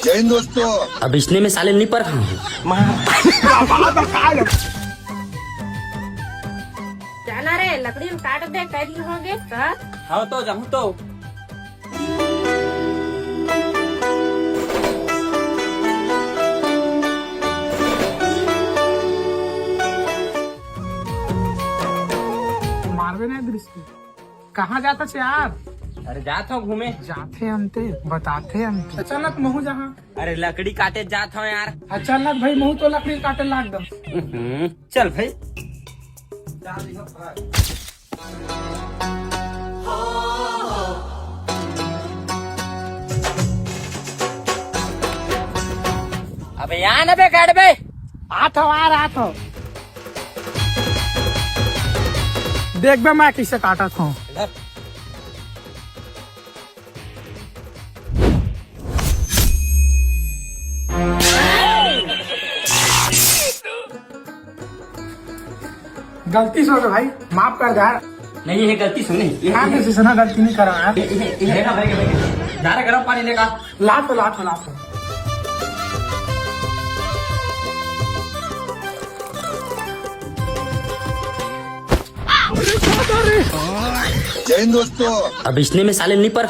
जय हिंद दोस्तों। अब इसने में साले नहीं पर जाना रे लकड़ी में काट दे कैदी होगे सर। हाँ तो जाऊँ तो मारवे नहीं दृष्टि कहाँ जाता छे यार। अरे जात हो घूमे। जाते अंते बताते अंते अचानक महू जहाँ। अरे लकड़ी काटे जात हो यार। अचानक भाई महू तो लकड़ी काटे लाग दम। चल भाई। अबे यहाँ न बे काट बे। आत हो यार आत हो। देख बे मैं किसे काटा था। गलती से हो गई भाई माफ कर यार। नहीं ये गलती सुनी। यहाँ किसी से ना गलती नहीं करा यार। ये ना भाई जा रहा गर्म पानी लेगा। लात हो। जय हिंद दोस्तों। अब इसने में साले नहीं पर